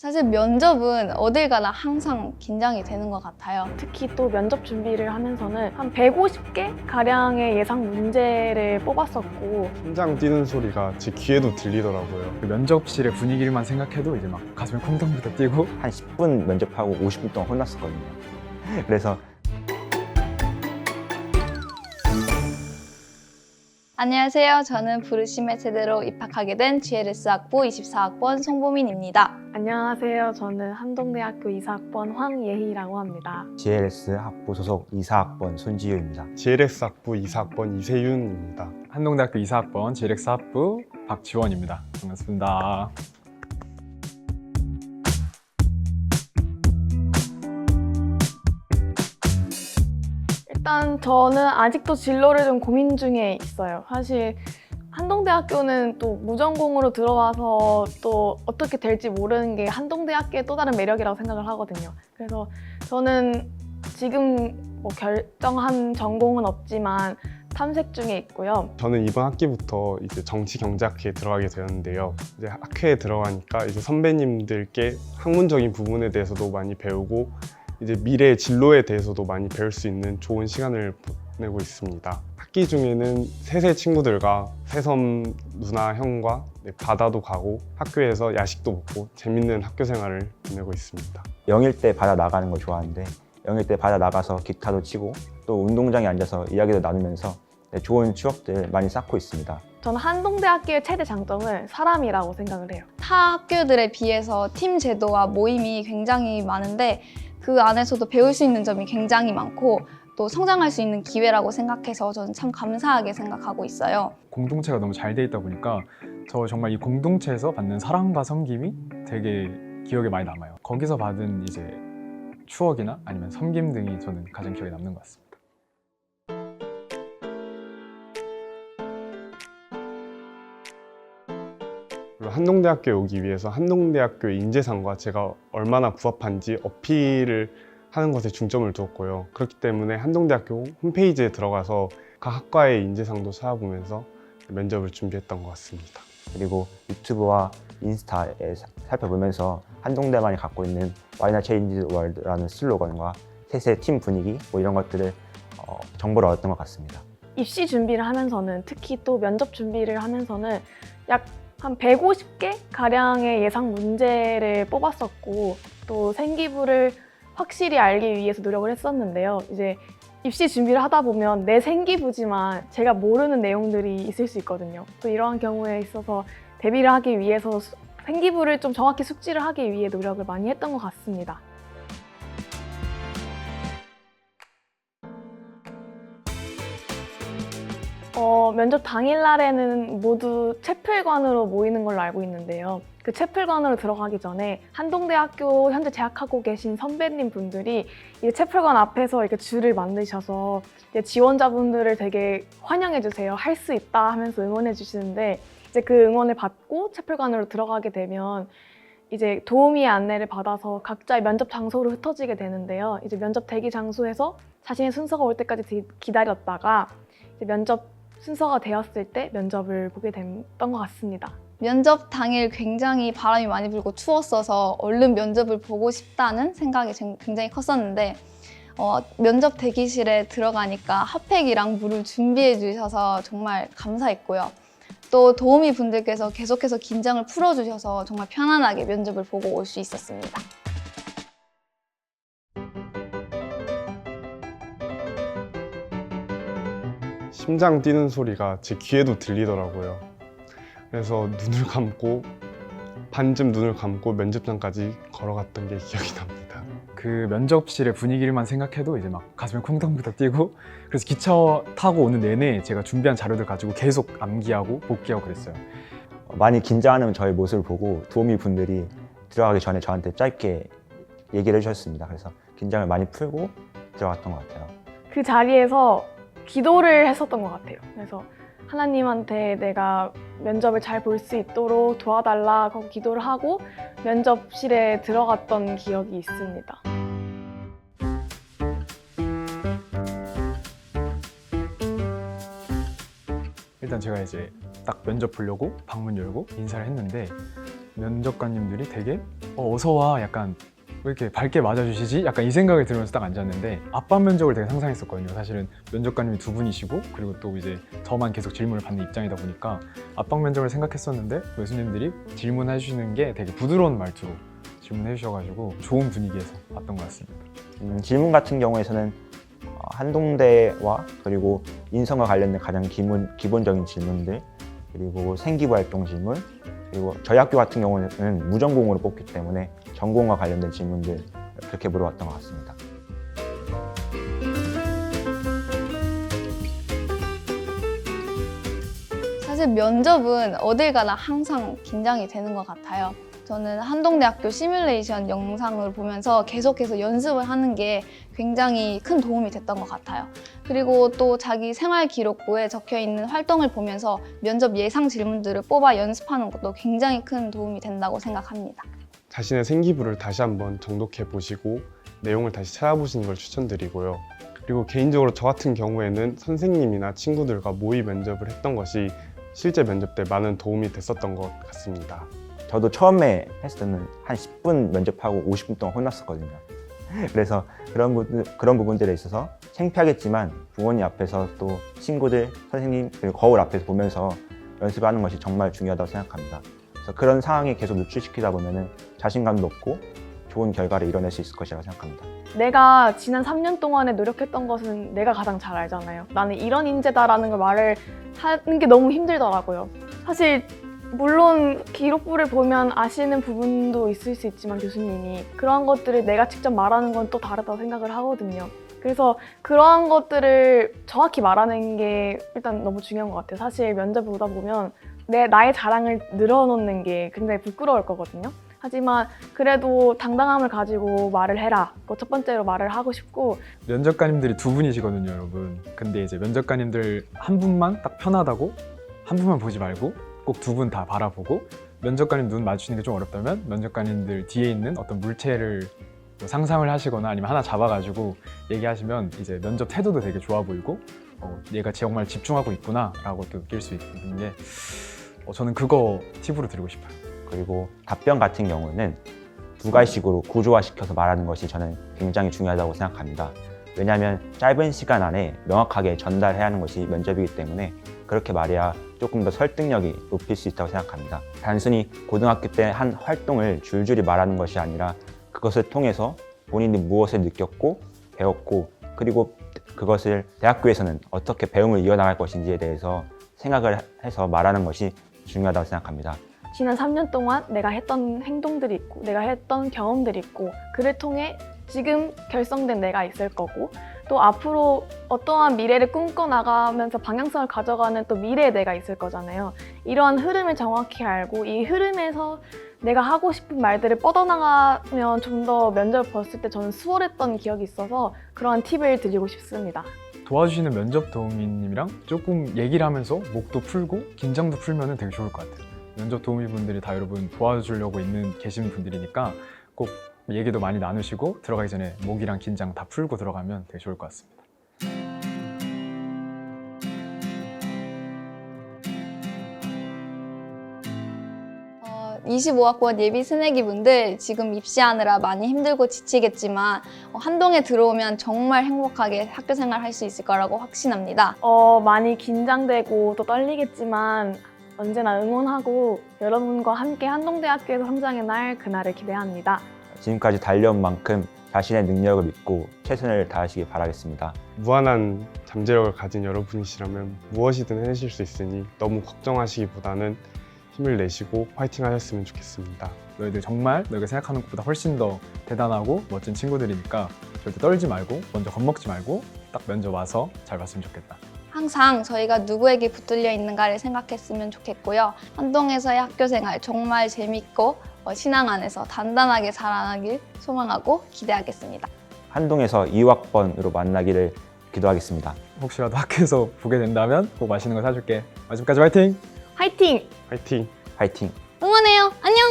사실 면접은 어딜 가나 항상 긴장이 되는 것 같아요. 특히 또 면접 준비를 하면서는 한 150개 가량의 예상 문제를 뽑았었고 심장 뛰는 소리가 제 귀에도 들리더라고요. 그 면접실의 분위기만 생각해도 이제 막 가슴이 콩닥콩닥 뛰고 한 10분 면접하고 50분 동안 혼났었거든요. 그래서 안녕하세요. 저는 부르심의 세대로 입학하게 된 GLS 학부 24학번 송보민입니다. 안녕하세요. 저는 한동대학교 이사학번 황예희라고 합니다. GLS 학부 소속 이사학번 손지유입니다. GLS 학부 이사학번 이세윤입니다. 한동대학교 이사학번 GLX 학부 박지원입니다. 반갑습니다. 일단 저는 아직도 진로를 좀 고민 중에 있어요. 사실 한동대학교는 또 무전공으로 들어와서 또 어떻게 될지 모르는 게 한동대학교의 또 다른 매력이라고 생각을 하거든요. 그래서 저는 지금 뭐 결정한 전공은 없지만 탐색 중에 있고요. 저는 이번 학기부터 이제 정치경제학회에 들어가게 되었는데요. 이제 학회에 들어가니까 이제 선배님들께 학문적인 부분에 대해서도 많이 배우고 이제 미래의 진로에 대해서도 많이 배울 수 있는 좋은 시간을 보내고 있습니다. 학기 중에는 새세 친구들과 새섬 누나 형과 바다도 가고 학교에서 야식도 먹고 재밌는 학교 생활을 보내고 있습니다. 영일 때 바다 나가는 걸 좋아하는데 영일 때 바다 나가서 기타도 치고 또 운동장에 앉아서 이야기도 나누면서 좋은 추억들 많이 쌓고 있습니다. 저는 한동대학교의 최대 장점은 사람이라고 생각을 해요. 타 학교들에 비해서 팀 제도와 모임이 굉장히 많은데 그 안에서도 배울 수 있는 점이 굉장히 많고 또 성장할 수 있는 기회라고 생각해서 저는 참 감사하게 생각하고 있어요. 공동체가 너무 잘 돼 있다 보니까 저 정말 이 공동체에서 받는 사랑과 섬김이 되게 기억에 많이 남아요. 거기서 받은 이제 추억이나 아니면 섬김 등이 저는 가장 기억에 남는 것 같습니다. 그리고 한동대학교에 오기 위해서 한동대학교의 인재상과 제가 얼마나 부합한지 어필을 하는 것에 중점을 두었고요. 그렇기 때문에 한동대학교 홈페이지에 들어가서 각 학과의 인재상도 찾아보면서 면접을 준비했던 것 같습니다. 그리고 유튜브와 인스타에 살펴보면서 한동대만이 갖고 있는 Why Not Change the World라는 슬로건과 셋의 팀 분위기 뭐 이런 것들을 정보를 얻었던 것 같습니다. 입시 준비를 하면서는 특히 또 면접 준비를 하면서는 약 한 150개 가량의 예상 문제를 뽑았었고 또 생기부를 확실히 알기 위해서 노력을 했었는데요. 이제 입시 준비를 하다 보면 내 생기부지만 제가 모르는 내용들이 있을 수 있거든요. 또 이러한 경우에 있어서 대비를 하기 위해서 생기부를 좀 정확히 숙지를 하기 위해 노력을 많이 했던 것 같습니다. 면접 당일날에는 모두 채플관으로 모이는 걸로 알고 있는데요. 그 채플관으로 들어가기 전에 한동대학교 현재 재학하고 계신 선배님 분들이 이 채플관 앞에서 이렇게 줄을 만드셔서 이제 지원자분들을 되게 환영해 주세요. 할 수 있다 하면서 응원해 주시는데 이제 그 응원을 받고 채플관으로 들어가게 되면 이제 도우미의 안내를 받아서 각자의 면접 장소로 흩어지게 되는데요. 이제 면접 대기 장소에서 자신의 순서가 올 때까지 기다렸다가 이제 면접 순서가 되었을 때 면접을 보게 됐던 것 같습니다. 면접 당일 굉장히 바람이 많이 불고 추웠어서 얼른 면접을 보고 싶다는 생각이 굉장히 컸었는데 면접 대기실에 들어가니까 핫팩이랑 물을 준비해 주셔서 정말 감사했고요. 또 도우미 분들께서 계속해서 긴장을 풀어주셔서 정말 편안하게 면접을 보고 올 수 있었습니다. 심장 뛰는 소리가 제 귀에도 들리더라고요. 그래서 반쯤 눈을 감고 면접장까지 걸어갔던 게 기억이 납니다. 그 면접실의 분위기만 생각해도 이제 막 가슴이 콩닥콩닥 뛰고 그래서 기차 타고 오는 내내 제가 준비한 자료들 가지고 계속 암기하고 복기하고 그랬어요. 많이 긴장하는 저의 모습을 보고 도우미 분들이 들어가기 전에 저한테 짧게 얘기를 해주셨습니다. 그래서 긴장을 많이 풀고 들어갔던 것 같아요. 그 자리에서 기도를 했었던 것 같아요. 그래서 하나님한테 내가 면접을 잘 볼 수 있도록 도와달라고 기도를 하고 면접실에 들어갔던 기억이 있습니다. 일단 제가 이제 딱 면접 보려고 방문 열고 인사를 했는데 면접관님들이 되게 어서 와 약간 왜 이렇게 밝게 맞아주시지? 약간 이 생각이 들면서 딱 앉았는데 압박 면접을 되게 상상했었거든요. 사실은 면접관님이 두 분이시고 그리고 또 이제 저만 계속 질문을 받는 입장이다 보니까 압박 면접을 생각했었는데 교수님들이 질문해 주시는 게 되게 부드러운 말투로 질문해 주셔가지고 좋은 분위기에서 봤던 것 같습니다. 질문 같은 경우에서는 한동대와 그리고 인성과 관련된 가장 기본적인 질문들, 그리고 생기부 활동 질문, 그리고 저희 학교 같은 경우는 무전공으로 뽑기 때문에 전공과 관련된 질문들 그렇게 물어봤던 것 같습니다. 사실 면접은 어딜 가나 항상 긴장이 되는 것 같아요. 저는 한동대학교 시뮬레이션 영상을 보면서 계속해서 연습을 하는 게 굉장히 큰 도움이 됐던 것 같아요. 그리고 또 자기 생활 기록부에 적혀 있는 활동을 보면서 면접 예상 질문들을 뽑아 연습하는 것도 굉장히 큰 도움이 된다고 생각합니다. 자신의 생기부를 다시 한번 정독해 보시고 내용을 다시 찾아보시는 걸 추천드리고요. 그리고 개인적으로 저 같은 경우에는 선생님이나 친구들과 모의 면접을 했던 것이 실제 면접 때 많은 도움이 됐었던 것 같습니다. 저도 처음에 했을 때는 한 10분 면접하고 50분 동안 혼났었거든요. 그래서 그런 부분들에 있어서 창피하겠지만 부모님 앞에서 또 친구들, 선생님, 그리고 거울 앞에서 보면서 연습하는 것이 정말 중요하다고 생각합니다. 그래서 그런 상황에 계속 노출시키다 보면 자신감도 없고 좋은 결과를 이뤄낼 수 있을 것이라고 생각합니다. 내가 지난 3년 동안에 노력했던 것은 내가 가장 잘 알잖아요. 나는 이런 인재다라는 걸 말을 하는 게 너무 힘들더라고요. 사실 물론 기록부를 보면 아시는 부분도 있을 수 있지만 교수님이 그러한 것들을 내가 직접 말하는 건 또 다르다고 생각을 하거든요. 그래서 그러한 것들을 정확히 말하는 게 일단 너무 중요한 것 같아요. 사실 면접을 보다 보면 나의 자랑을 늘어놓는 게 굉장히 부끄러울 거거든요. 하지만 그래도 당당함을 가지고 말을 해라. 그거 첫 번째로 말을 하고 싶고. 면접관님들이 두 분이시거든요, 여러분. 근데 이제 면접관님들 한 분만 딱 편하다고 한 분만 보지 말고 꼭 두 분 다 바라보고, 면접관님 눈 마주치는 게 좀 어렵다면 면접관님들 뒤에 있는 어떤 물체를 뭐 상상을 하시거나 아니면 하나 잡아가지고 얘기하시면 이제 면접 태도도 되게 좋아 보이고 얘가 정말 집중하고 있구나 라고 또 느낄 수 있는 게 저는 그거 팁으로 드리고 싶어요. 그리고 답변 같은 경우는 두 가지식으로 구조화시켜서 말하는 것이 저는 굉장히 중요하다고 생각합니다. 왜냐하면 짧은 시간 안에 명확하게 전달해야 하는 것이 면접이기 때문에 그렇게 말해야 조금 더 설득력이 높일 수 있다고 생각합니다. 단순히 고등학교 때 한 활동을 줄줄이 말하는 것이 아니라 그것을 통해서 본인이 무엇을 느꼈고 배웠고 그리고 그것을 대학교에서는 어떻게 배움을 이어나갈 것인지에 대해서 생각을 해서 말하는 것이 중요하다고 생각합니다. 지난 3년 동안 내가 했던 행동들이 있고 내가 했던 경험들이 있고 그를 통해 지금 결성된 내가 있을 거고 또 앞으로 어떠한 미래를 꿈꿔나가면서 방향성을 가져가는 또 미래의 내가 있을 거잖아요. 이러한 흐름을 정확히 알고 이 흐름에서 내가 하고 싶은 말들을 뻗어나가면 좀 더 면접을 봤을 때 저는 수월했던 기억이 있어서 그러한 팁을 드리고 싶습니다. 도와주시는 면접 도우미님이랑 조금 얘기를 하면서 목도 풀고 긴장도 풀면 되게 좋을 것 같아요. 면접 도우미분들이 다 여러분 도와주려고 계신 분들이니까 꼭 얘기도 많이 나누시고 들어가기 전에 목이랑 긴장 다 풀고 들어가면 되게 좋을 것 같습니다. 25학번 예비 새내기 분들 지금 입시하느라 많이 힘들고 지치겠지만 한동에 들어오면 정말 행복하게 학교 생활 할 수 있을 거라고 확신합니다. 많이 긴장되고 또 떨리겠지만 언제나 응원하고 여러분과 함께 한동대학교에서 성장의 날 그날을 기대합니다. 지금까지 달려온 만큼 자신의 능력을 믿고 최선을 다하시길 바라겠습니다. 무한한 잠재력을 가진 여러분이시라면 무엇이든 해내실 수 있으니 너무 걱정하시기보다는 힘을 내시고 파이팅 하셨으면 좋겠습니다. 너희들 정말 너희가 생각하는 것보다 훨씬 더 대단하고 멋진 친구들이니까 절대 떨지 말고 먼저 겁먹지 말고 딱 면접 와서 잘 봤으면 좋겠다. 항상 저희가 누구에게 붙들려 있는가를 생각했으면 좋겠고요. 한동에서의 학교 생활 정말 재밌고 신앙 안에서 단단하게 자라나길 소망하고 기대하겠습니다. 한동에서 2학번으로 만나기를 기도하겠습니다. 혹시라도 학교에서 보게 된다면 꼭 맛있는 거 사줄게. 마지막까지 화이팅! 화이팅! 파이팅! 파이팅! 응원해요. 안녕!